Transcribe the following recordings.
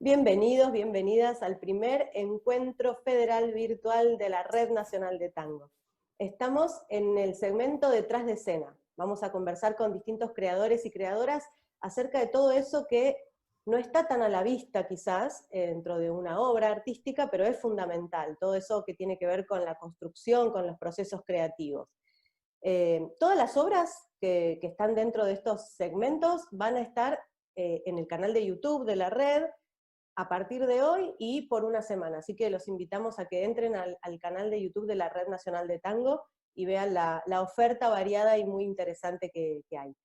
Bienvenidos, bienvenidas al primer encuentro federal virtual de la Red Nacional de Tango. Estamos en el segmento Detrás de Escena. Vamos a conversar con distintos creadores y creadoras acerca de todo eso que no está tan a la vista quizás dentro de una obra artística, pero es fundamental, todo eso que tiene que ver con la construcción, con los procesos creativos. Todas las obras que están dentro de estos segmentos van a estar en el canal de YouTube de la red, a partir de hoy y por una semana. Así que los invitamos a que entren al canal de YouTube de la Red Nacional de Tango y vean la oferta variada y muy interesante que hay.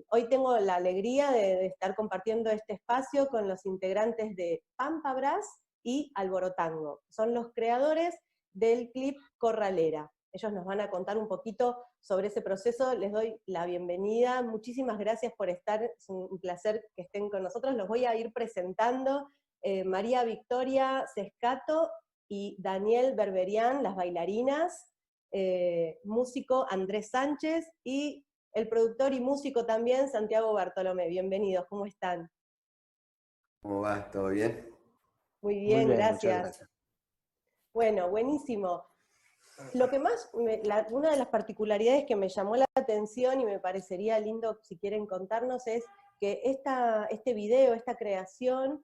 Hoy tengo la alegría de estar compartiendo este espacio con los integrantes de Pampa Brass y Alborotango. Son los creadores del clip Corralera. Ellos nos van a contar un poquito sobre ese proceso. Les doy la bienvenida. Muchísimas gracias por estar. Es un placer que estén con nosotros. Los voy a ir presentando. María Victoria Sescato y Daniel Berberian, las bailarinas. Músico Andrés Sánchez y el productor y músico también Santiago Bartolomé. Bienvenidos, ¿cómo están? ¿Cómo va? ¿Todo bien? Muy Muy bien, bien, muchas gracias. gracias. Bueno, buenísimo. Lo que más, una de las particularidades que me llamó la atención y me parecería lindo si quieren contarnos es que este video, esta creación,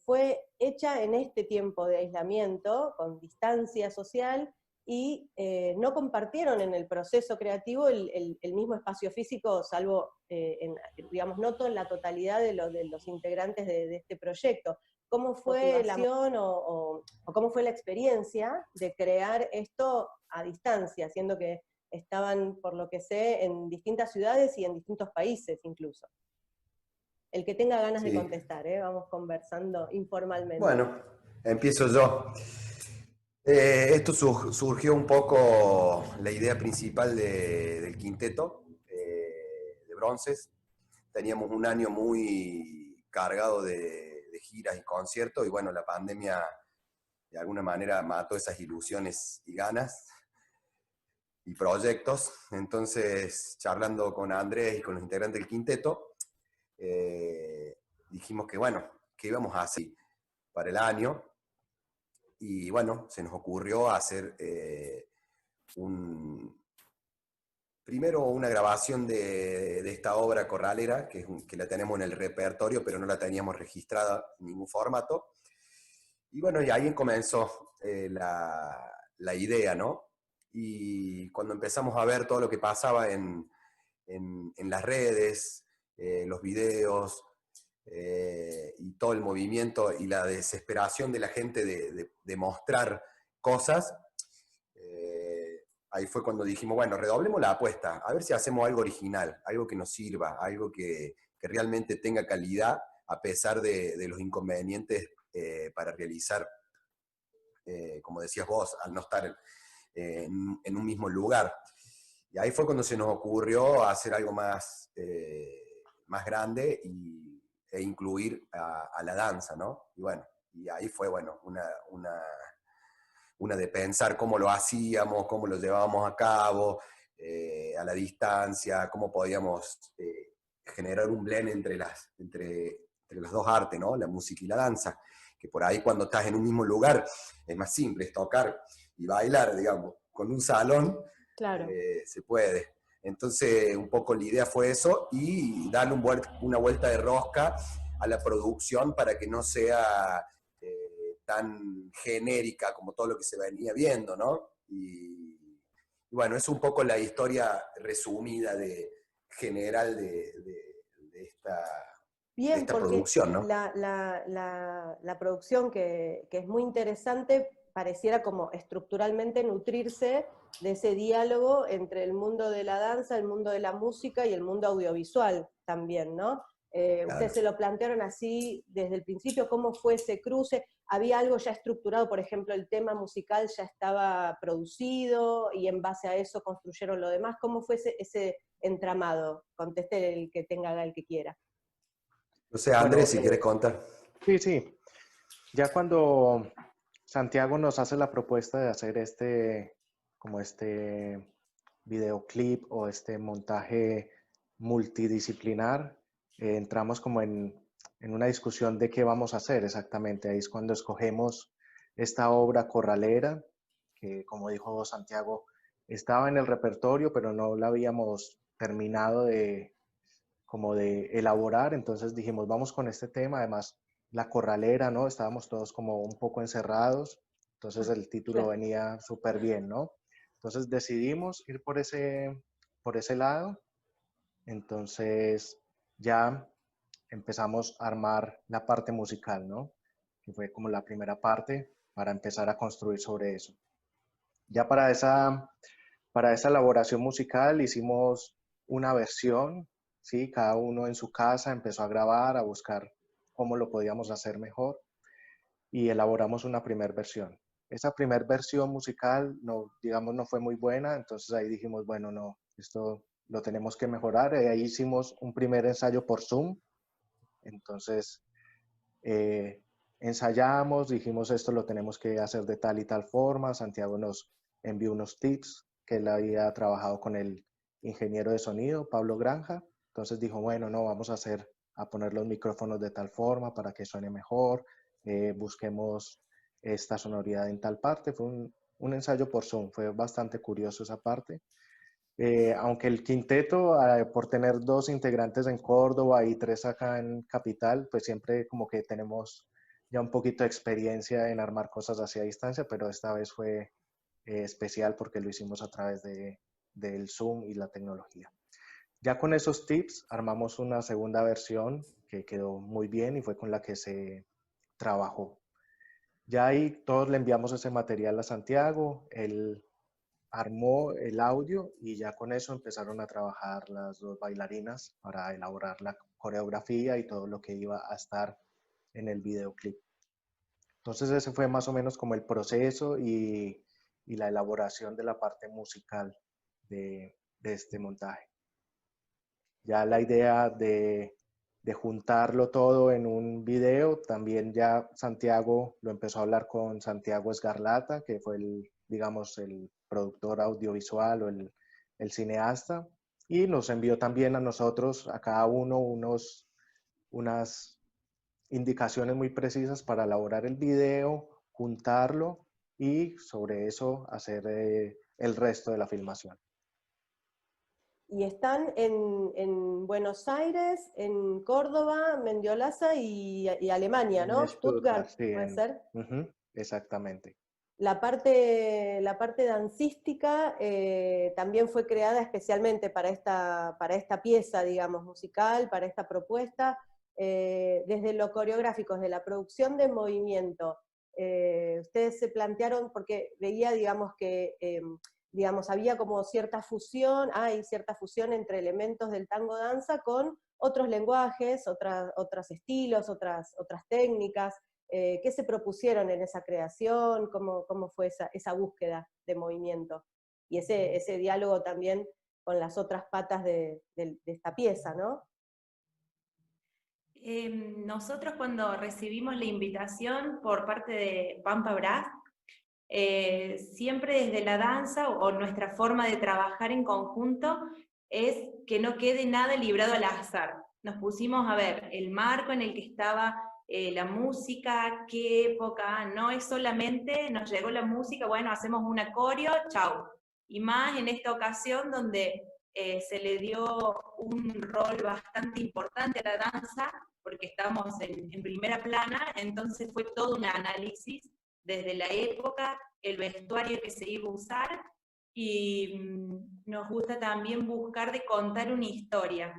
fue hecha en este tiempo de aislamiento, con distancia social, y no compartieron en el proceso creativo el mismo espacio físico, salvo, digamos, no en la totalidad de los integrantes de este proyecto. ¿Cómo fue la acción o cómo fue la experiencia de crear esto a distancia, siendo que estaban, por lo que sé, en distintas ciudades y en distintos países incluso? El que tenga ganas de Sí. contestar, vamos conversando informalmente. Bueno, empiezo yo. Esto surgió un poco la idea principal del quinteto de Bronces. Teníamos un año muy cargado de giras y conciertos y bueno, la pandemia de alguna manera mató esas ilusiones y ganas y proyectos. Entonces, charlando con Andrés y con los integrantes del quinteto, dijimos que bueno, que íbamos a hacer para el año. Y bueno, se nos ocurrió hacer primero una grabación de esta obra corralera, que la tenemos en el repertorio, pero no la teníamos registrada en ningún formato. Y bueno, y ahí comenzó la idea, ¿no? Y cuando empezamos a ver todo lo que pasaba en las redes, los videos, y todo el movimiento y la desesperación de la gente de mostrar cosas, ahí fue cuando dijimos, bueno, redoblemos la apuesta, a ver si hacemos algo original, algo que nos sirva, algo que realmente tenga calidad a pesar de los inconvenientes para realizar, como decías vos, al no estar en un mismo lugar. Y ahí fue cuando se nos ocurrió hacer algo más grande e incluir a la danza, ¿no? Y bueno, y ahí fue, bueno, una de pensar cómo lo hacíamos, cómo lo llevábamos a cabo, a la distancia, cómo podíamos generar un blend entre las dos artes, ¿no? La música y la danza, que por ahí cuando estás en un mismo lugar es más simple, es tocar y bailar, digamos, con un salón, Claro. se puede. Entonces, un poco la idea fue eso y darle una vuelta de rosca a la producción para que no sea tan genérica como todo lo que se venía viendo, ¿no? Y bueno, es un poco la historia resumida general de esta producción, ¿no? La producción que es muy interesante pareciera como estructuralmente nutrirse de ese diálogo entre el mundo de la danza, el mundo de la música y el mundo audiovisual también, ¿no? Claro. Ustedes se lo plantearon así desde el principio, ¿cómo fue ese cruce? ¿Había algo ya estructurado? Por ejemplo, el tema musical ya estaba producido y en base a eso construyeron lo demás. ¿Cómo fue ese entramado? Conteste el que tenga el que quiera. No sé, Andrés, Bueno, si quieres contar. Sí. Ya cuando Santiago nos hace la propuesta de hacer este videoclip o este montaje multidisciplinar, entramos como en en una discusión de qué vamos a hacer exactamente. Ahí es cuando escogemos esta obra corralera, que como dijo Santiago, estaba en el repertorio, pero no la habíamos terminado como de elaborar, entonces dijimos, vamos con este tema, además la corralera, ¿no? Estábamos todos como un poco encerrados, entonces el título Claro. venía súper bien, ¿no? Entonces decidimos ir por ese lado, entonces ya empezamos a armar la parte musical, ¿no? Que fue como la primera parte para empezar a construir sobre eso. Ya para esa elaboración musical hicimos una versión, ¿sí? Cada uno en su casa empezó a grabar, a buscar cómo lo podíamos hacer mejor y elaboramos una primera versión. Esa primera versión musical, no, digamos, no fue muy buena, entonces ahí dijimos, bueno, no, esto lo tenemos que mejorar. Y ahí hicimos un primer ensayo por Zoom, entonces eh, ensayamos, dijimos esto lo tenemos que hacer de tal y tal forma. Santiago nos envió unos tips que él había trabajado con el ingeniero de sonido, Pablo Granja. Entonces dijo, bueno, no, vamos a poner los micrófonos de tal forma para que suene mejor, busquemos esta sonoridad en tal parte. Fue un ensayo por Zoom, fue bastante curioso esa parte. Aunque el quinteto, por tener dos integrantes en Córdoba y tres acá en Capital, pues siempre como que tenemos ya un poquito de experiencia en armar cosas así a distancia, pero esta vez fue especial porque lo hicimos a través del Zoom y la tecnología. Ya con esos tips armamos una segunda versión que quedó muy bien y fue con la que se trabajó. Ya ahí todos le enviamos ese material a Santiago, él armó el audio y ya con eso empezaron a trabajar las dos bailarinas para elaborar la coreografía y todo lo que iba a estar en el videoclip. Entonces ese fue más o menos como el proceso y la elaboración de la parte musical de este montaje. Ya la idea de juntarlo todo en un video, también ya Santiago lo empezó a hablar con Santiago Esgarlata, que fue digamos, el productor audiovisual o el cineasta, y nos envió también a nosotros, a cada uno, unas indicaciones muy precisas para elaborar el video, juntarlo y sobre eso hacer el resto de la filmación. Y están en Buenos Aires, en Córdoba, Mendiolaza y Alemania, En ¿no? Stuttgart, Stuttgart, sí, puede ser. exactamente. La parte dancística también fue creada especialmente para esta pieza, digamos, musical, para esta propuesta, desde lo coreográfico, desde la producción de movimiento. Ustedes se plantearon, porque veía, digamos, que digamos, había como cierta fusión, hay cierta fusión entre elementos del tango danza con otros lenguajes, otros estilos, otras técnicas. ¿Qué se propusieron en esa creación? ¿Cómo fue esa búsqueda de movimiento? Y ese diálogo también con las otras patas de esta pieza, ¿no? Nosotros cuando recibimos la invitación por parte de Pampa Brass, siempre desde la danza o nuestra forma de trabajar en conjunto es que no quede nada librado al azar. Nos pusimos a ver el marco en el que estaba la música, qué época, no es solamente nos llegó la música, bueno, hacemos una coreo, chau. Y más en esta ocasión donde se le dio un rol bastante importante a la danza, porque estamos en primera plana, entonces fue todo un análisis desde la época, el vestuario que se iba a usar, y nos gusta también buscar de contar una historia,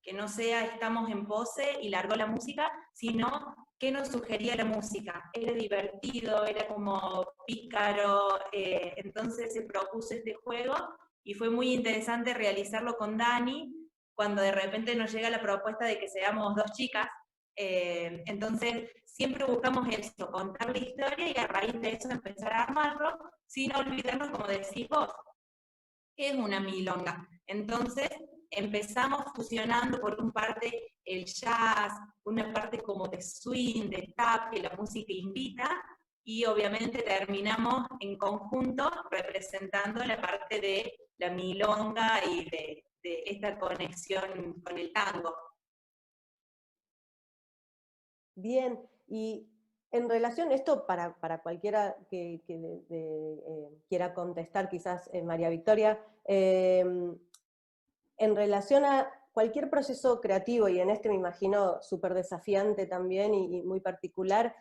que no sea estamos en pose y largó la música, sino qué nos sugería la música. Era divertido, era como pícaro, entonces se propuso este juego y fue muy interesante realizarlo con Dani, cuando de repente nos llega la propuesta de que seamos dos chicas. Entonces siempre buscamos eso, contar la historia y a raíz de eso empezar a armarlo, sin olvidarnos, como decís vos, es una milonga. Entonces empezamos fusionando por un parte el jazz, una parte como de swing, de tap, que la música invita, y obviamente terminamos en conjunto representando la parte de la milonga y de esta conexión con el tango. Bien, y en relación, esto para cualquiera que quiera contestar, quizás María Victoria, en relación a cualquier proceso creativo, y en este me imagino súper desafiante también y muy particular,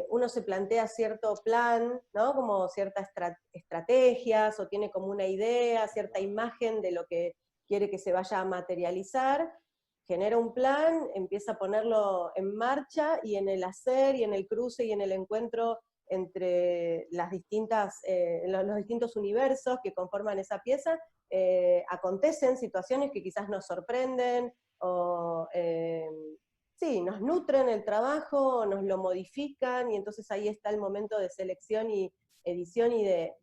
uno se plantea cierto plan, ¿no? Como ciertas estrategias, o tiene como una idea, cierta imagen de lo que quiere que se vaya a materializar, genera un plan, empieza a ponerlo en marcha, y en el hacer, y en el cruce, y en el encuentro entre las distintas, los distintos universos que conforman esa pieza, acontecen situaciones que quizás nos sorprenden, o sí, nos nutren el trabajo, nos lo modifican, y entonces ahí está el momento de selección y edición, y de,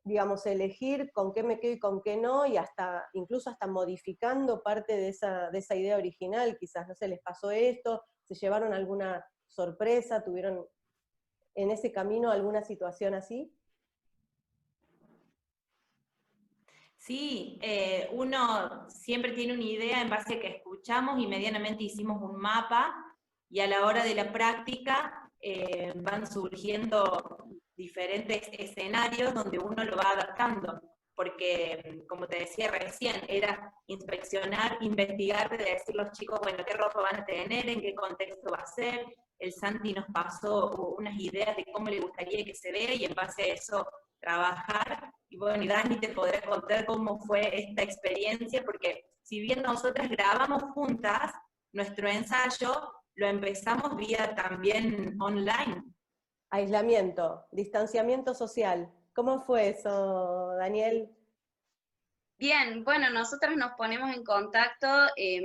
digamos, elegir con qué me quedo y con qué no, y hasta, incluso hasta modificando parte de esa idea original. Quizás, no sé, les pasó esto, se llevaron alguna sorpresa, tuvieron en ese camino alguna situación así. Sí, uno siempre tiene una idea en base a que escuchamos y medianamente hicimos un mapa, y a la hora de la práctica van surgiendo diferentes escenarios donde uno lo va adaptando, porque como te decía recién, era inspeccionar, investigar, de decir los chicos, bueno, qué ropa van a tener, en qué contexto va a ser. El Santi nos pasó unas ideas de cómo le gustaría que se vea, y en base a eso trabajar. Y bueno, y Dani te podrá contar cómo fue esta experiencia, porque si bien nosotras grabamos juntas, nuestro ensayo lo empezamos vía también online. Aislamiento, distanciamiento social. ¿Cómo fue eso, Daniel? Bien, bueno, nosotros nos ponemos en contacto,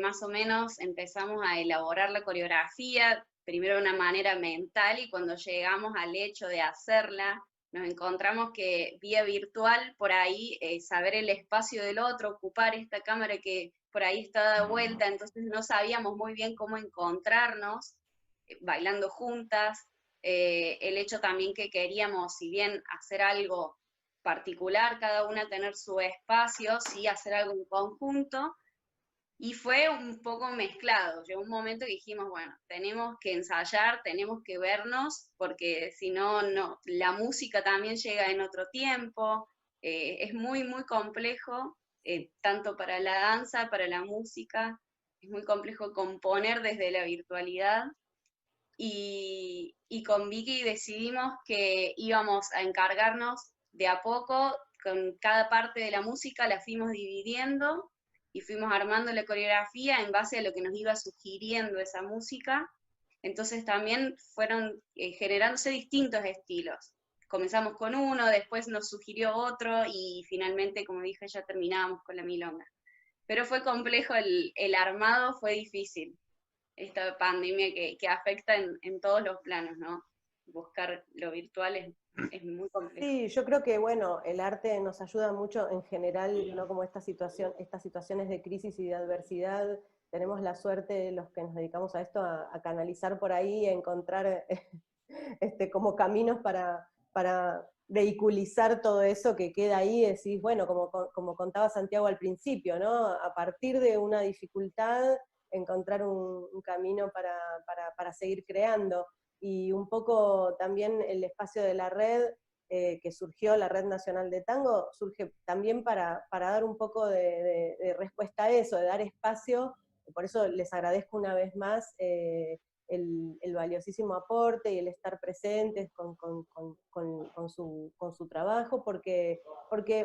más o menos empezamos a elaborar la coreografía, primero de una manera mental, y cuando llegamos al hecho de hacerla, nos encontramos que vía virtual, por ahí, saber el espacio del otro, ocupar esta cámara que por ahí está dada vuelta, entonces no sabíamos muy bien cómo encontrarnos, bailando juntas, el hecho también que queríamos, si bien hacer algo particular, cada una tener su espacio, sí hacer algo en conjunto, y fue un poco mezclado. Llegó un momento que dijimos, bueno, tenemos que ensayar, tenemos que vernos, porque si no, no, la música también llega en otro tiempo, es muy, muy complejo, tanto para la danza, para la música, es muy complejo componer desde la virtualidad, y con Vicky decidimos que íbamos a encargarnos de a poco, con cada parte de la música la fuimos dividiendo y fuimos armando la coreografía en base a lo que nos iba sugiriendo esa música. Entonces también fueron generándose distintos estilos. Comenzamos con uno, después nos sugirió otro, y finalmente, como dije, ya terminábamos con la milonga. Pero fue complejo el armado, fue difícil esta pandemia que afecta en todos los planos, ¿no? Buscar lo virtual es muy complejo. Sí, yo creo que, bueno, el arte nos ayuda mucho en general, ¿no? Como estas situaciones de crisis y de adversidad, tenemos la suerte, los que nos dedicamos a esto, a canalizar por ahí, a encontrar como caminos para vehiculizar todo eso que queda ahí. Decís, bueno, como contaba Santiago al principio, ¿no? A partir de una dificultad, encontrar un camino para seguir creando. Y un poco también el espacio de la red, que surgió, la Red Nacional de Tango, surge también para dar un poco de respuesta a eso, de dar espacio. Por eso les agradezco una vez más el valiosísimo aporte y el estar presentes con su trabajo, porque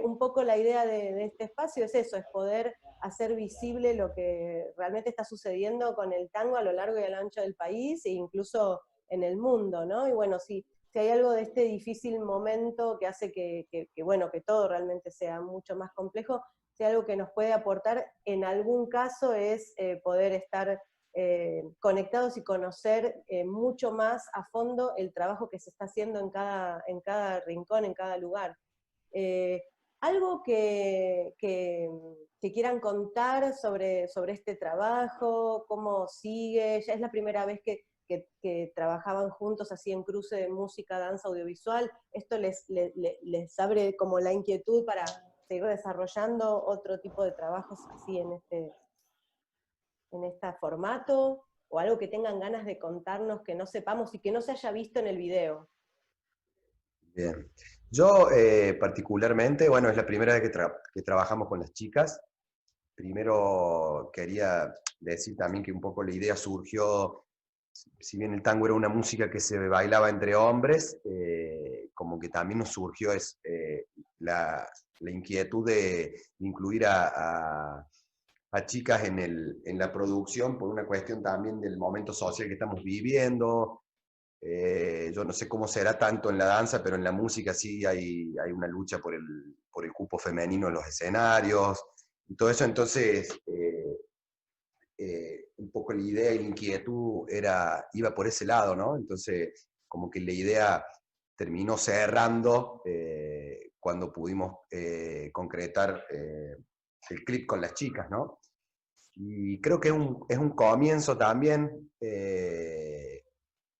un poco la idea de este espacio es eso, es poder hacer visible lo que realmente está sucediendo con el tango a lo largo y a lo ancho del país, e incluso en el mundo, ¿no? Y bueno, si hay algo de este difícil momento que hace bueno, que todo realmente sea mucho más complejo, si hay algo que nos puede aportar en algún caso es poder estar conectados y conocer mucho más a fondo el trabajo que se está haciendo en cada rincón, en cada lugar. Algo que quieran contar sobre este trabajo, cómo sigue. Ya es la primera vez que trabajaban juntos así en cruce de música, danza, audiovisual. ¿Esto les abre como la inquietud para seguir desarrollando otro tipo de trabajos así en este formato? o algo que tengan ganas de contarnos que no sepamos y que no se haya visto en el video. Bien. Yo particularmente, bueno, es la primera vez que trabajamos con las chicas. Primero quería decir también que un poco la idea surgió, si bien el tango era una música que se bailaba entre hombres, como que también nos surgió la inquietud de incluir a chicas en la producción por una cuestión también del momento social que estamos viviendo. Yo no sé cómo será tanto en la danza, pero en la música sí hay una lucha por el cupo femenino en los escenarios y todo eso. Entonces, un poco la idea y la inquietud iba por ese lado, ¿no? Entonces, como que la idea terminó cerrando cuando pudimos concretar el clip con las chicas, ¿no? Y creo que es un comienzo también.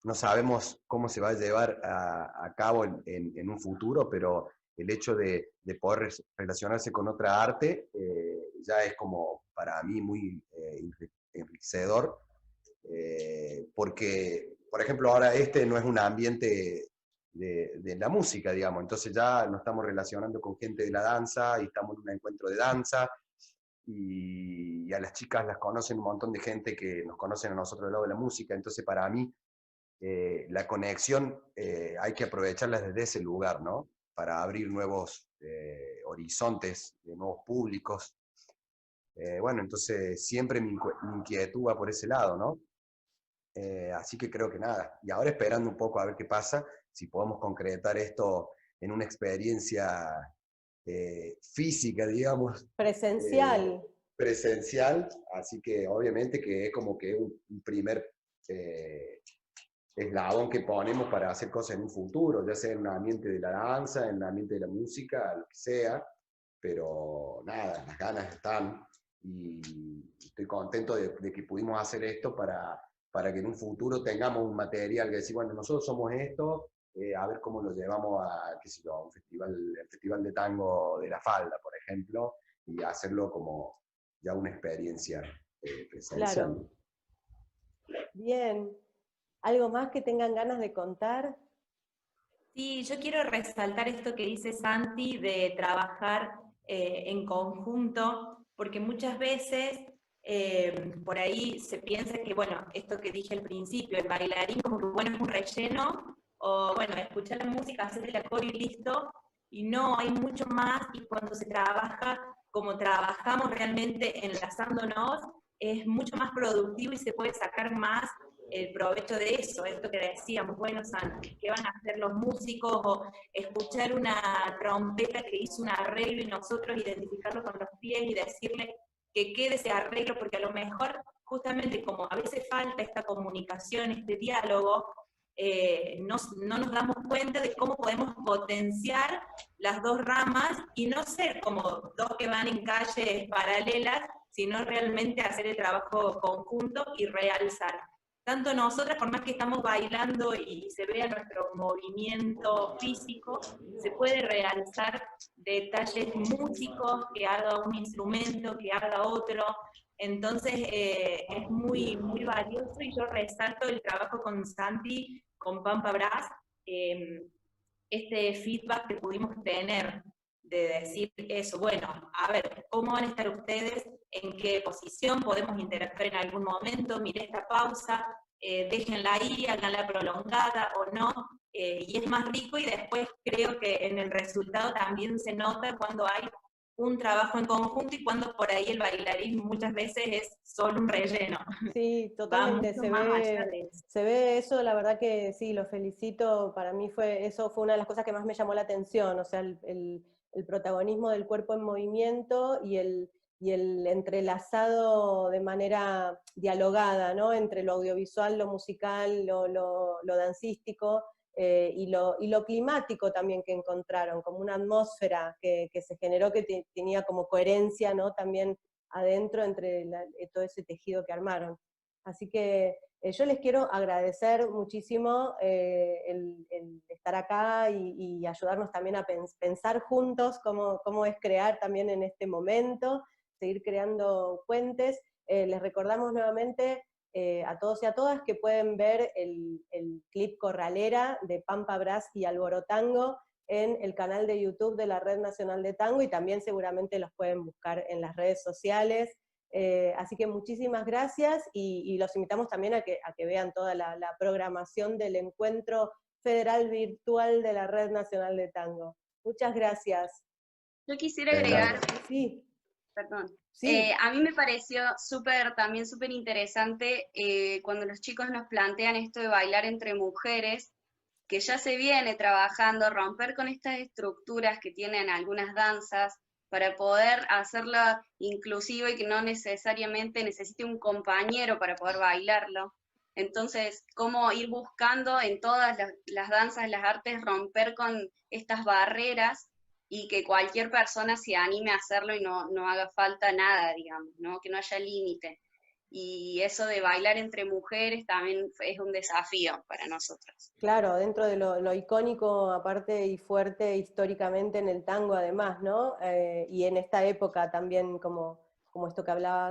No sabemos cómo se va a llevar a cabo en un futuro, pero el hecho de poder relacionarse con otra arte ya es como para mí muy enriquecedor, porque, por ejemplo, ahora este no es un ambiente de la música, digamos, entonces ya nos estamos relacionando con gente de la danza y estamos en un encuentro de danza, y a las chicas las conocen un montón de gente que nos conocen a nosotros del lado de la música, entonces para mí la conexión hay que aprovecharla desde ese lugar, ¿no? Para abrir nuevos horizontes, de nuevos públicos. Bueno, entonces siempre mi inquietud va por ese lado, ¿no? Así que creo que nada. Y ahora esperando un poco a ver qué pasa, si podemos concretar esto en una experiencia física, digamos. Presencial. Presencial, así que obviamente que es como que un primer eslabón que ponemos para hacer cosas en un futuro, ya sea en un ambiente de la danza, en un ambiente de la música, lo que sea, pero nada, las ganas están y estoy contento de que pudimos hacer esto para que en un futuro tengamos un material que decir, bueno, nosotros somos esto, a ver cómo lo llevamos a, qué sé yo, un festival, el Festival de Tango de La Falda, por ejemplo, y hacerlo como ya una experiencia presencial. Claro. Bien. ¿Algo más que tengan ganas de contar? Sí, yo quiero resaltar esto que dice Santi de trabajar en conjunto, porque muchas veces por ahí se piensa que, bueno, esto que dije al principio, el bailarín como que, bueno, es un relleno, o bueno, escuchar la música, hacer el acorde y listo, y no, hay mucho más, y cuando se trabaja como trabajamos realmente enlazándonos, es mucho más productivo y se puede sacar más el provecho de eso, esto que decíamos, bueno, ¿qué van a hacer los músicos? O escuchar una trompeta que hizo un arreglo y nosotros identificarlo con los pies y decirle que quede ese arreglo, porque a lo mejor, justamente como a veces falta esta comunicación, este diálogo, no nos damos cuenta de cómo podemos potenciar las dos ramas y no ser como dos que van en calles paralelas, sino realmente hacer el trabajo conjunto y realzar. Tanto nosotras, por más que estamos bailando y se vea nuestro movimiento físico, se puede realzar detalles músicos, que haga un instrumento, que haga otro. Entonces es muy, muy valioso y yo resalto el trabajo con Santi, con Pampa Brass, este feedback que pudimos tener de decir eso, bueno, a ver, ¿cómo van a estar ustedes? ¿En qué posición? ¿Podemos interactuar en algún momento? Mire esta pausa, déjenla ahí, háganla prolongada o no, y es más rico y después creo que en el resultado también se nota cuando hay un trabajo en conjunto y cuando por ahí el bailarín muchas veces es solo un relleno. Sí, totalmente, se ve eso, la verdad que sí, lo felicito, para mí eso fue una de las cosas que más me llamó la atención, o sea, el protagonismo del cuerpo en movimiento y el entrelazado de manera dialogada, ¿no? Entre lo audiovisual, lo musical, lo dancístico, y lo climático también que encontraron, como una atmósfera que se generó que tenía como coherencia, ¿no? También adentro entre todo ese tejido que armaron. Así que yo les quiero agradecer muchísimo el estar acá y ayudarnos también a pensar juntos cómo es crear también en este momento, seguir creando puentes. Les recordamos nuevamente a todos y a todas que pueden ver el clip Corralera de Pampa Brass y Alborotango en el canal de YouTube de la Red Nacional de Tango, y también seguramente los pueden buscar en las redes sociales. Así que muchísimas gracias, y los invitamos también a que vean toda la programación del encuentro federal virtual de la Red Nacional de Tango. Muchas gracias. Yo quisiera agregar, Sí. perdón, Sí. a mí me pareció también súper interesante cuando los chicos nos plantean esto de bailar entre mujeres, que ya se viene trabajando, romper con estas estructuras que tienen algunas danzas para poder hacerla inclusiva y que no necesariamente necesite un compañero para poder bailarlo. Entonces, cómo ir buscando en todas las danzas, las artes, romper con estas barreras y que cualquier persona se anime a hacerlo y no haga falta nada, digamos, ¿no? Que no haya límite. Y eso de bailar entre mujeres también es un desafío para nosotros. Claro, dentro de lo icónico, aparte, y fuerte históricamente en el tango además, ¿no? Y en esta época también, como esto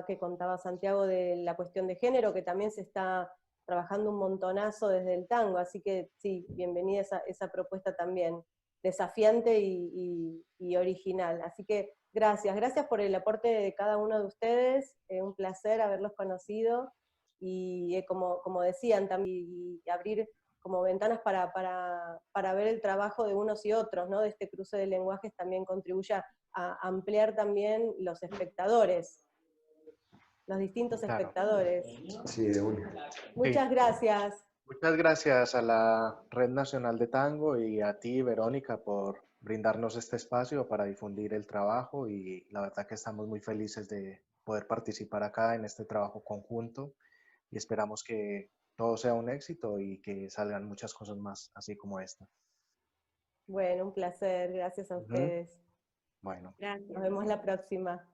que contaba Santiago de la cuestión de género, que también se está trabajando un montonazo desde el tango, así que sí, bienvenida esa propuesta también, desafiante y original. Así que gracias por el aporte de cada uno de ustedes, un placer haberlos conocido, y como decían también, y abrir como ventanas para ver el trabajo de unos y otros, ¿no? De este cruce de lenguajes también contribuye a ampliar también los espectadores, los distintos espectadores. Sí, de una. Muchas gracias. Muchas gracias a la Red Nacional de Tango y a ti, Verónica, por brindarnos este espacio para difundir el trabajo, y la verdad que estamos muy felices de poder participar acá en este trabajo conjunto, y esperamos que todo sea un éxito y que salgan muchas cosas más así como esta. Bueno, un placer, gracias a ustedes. Bueno. Gracias. Nos vemos la próxima.